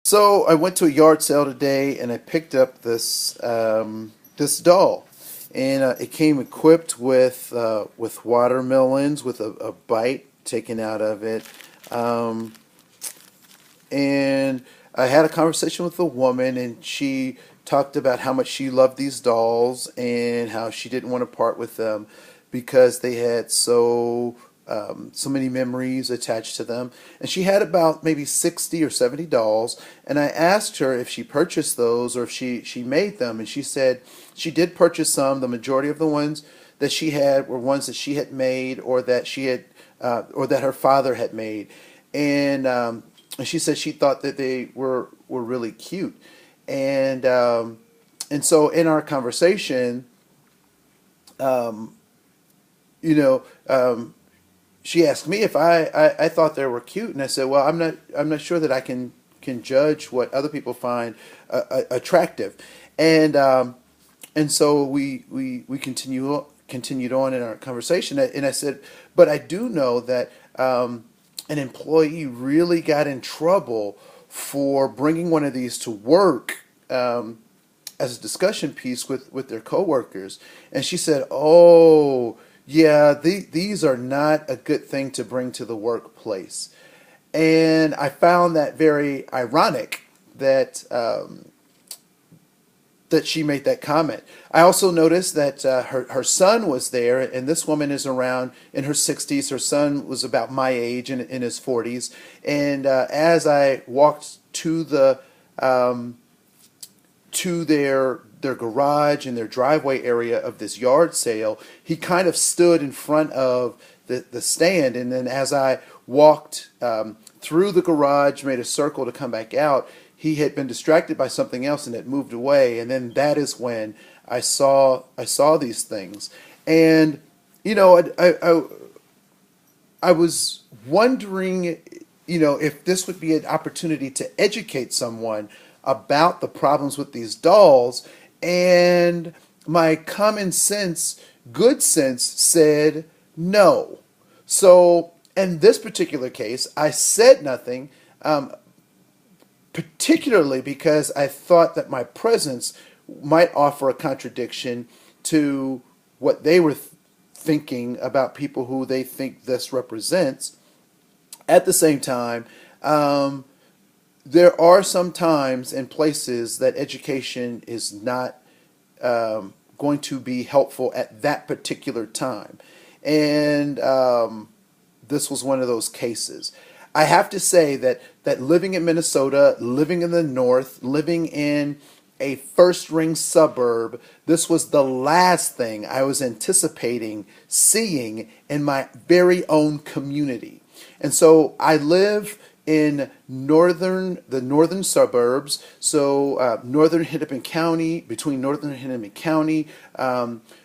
So I went to a yard sale today and I picked up this doll, and it came equipped with watermelons with a bite taken out of it, um, and I had a conversation with a woman, and she talked about how much she loved these dolls and how she didn't want to part with them because they had so many memories attached to them. And she had about maybe 60 or 70 dolls. And I asked her if she purchased those or if she made them. And she said she did purchase some. The majority of the ones that she had were ones that she had made or that her father had made. And she said she thought that they were really cute. And so in our conversation, um, you know, she asked me if I thought they were cute, and I said, well, I'm not sure that I can judge what other people find attractive, and and so we continued on in our conversation, and I said, but I do know that an employee really got in trouble for bringing one of these to work. As a discussion piece with their coworkers, and she said, "Oh, yeah, these are not a good thing to bring to the workplace." And I found that very ironic that that she made that comment. I also noticed that her son was there, and this woman is around in her 60s. Her son was about my age, in his 40s. And as I walked um, to their garage and their driveway area of this yard sale, he kind of stood in front of the stand, and then as I walked through the garage, made a circle to come back out, he had been distracted by something else and had moved away, and then that is when I saw these things, and I was wondering, if this would be an opportunity to educate someone about the problems with these dolls. And my common sense, good sense, said no. So in this particular case, I said nothing, particularly because I thought that my presence might offer a contradiction to what they were thinking about people who they think this represents. At the same time, um, there are some times and places that education is not going to be helpful at that particular time. And this was one of those cases. I have to say that living in Minnesota, living in the north, living in a first ring suburb, this was the last thing I was anticipating seeing in my very own community. And so I live in the northern suburbs, so northern Hennepin County, between northern Hennepin County,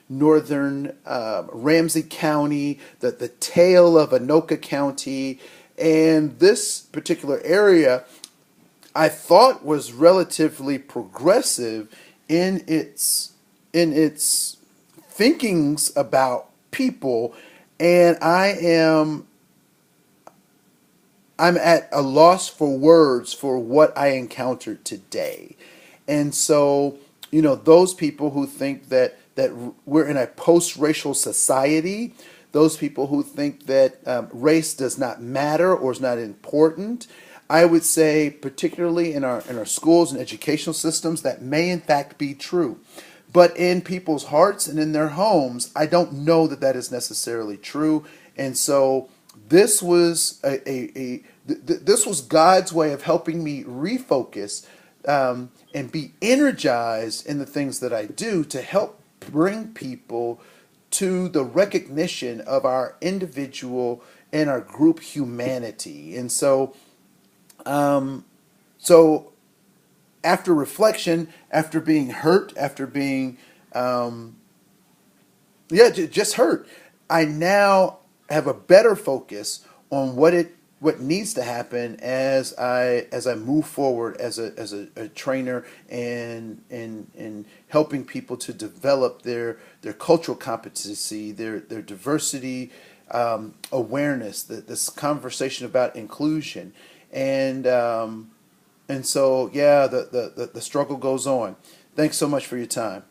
northern Ramsey County, the tail of Anoka County, and this particular area I thought was relatively progressive in its thinkings about people, and I'm at a loss for words for what I encountered today. And so, those people who think that we're in a post-racial society, those people who think that race does not matter or is not important, I would say, particularly in our schools and educational systems, that may in fact be true. But in people's hearts and in their homes, I don't know that that is necessarily true. And so this was this was God's way of helping me refocus, and be energized in the things that I do to help bring people to the recognition of our individual and our group humanity. And um, so after reflection, after being hurt, after being just hurt, I now have a better focus on what needs to happen as I move forward as a trainer, and helping people to develop their cultural competency, their diversity awareness, this conversation about inclusion, and And so, yeah, the struggle goes on. Thanks so much for your time.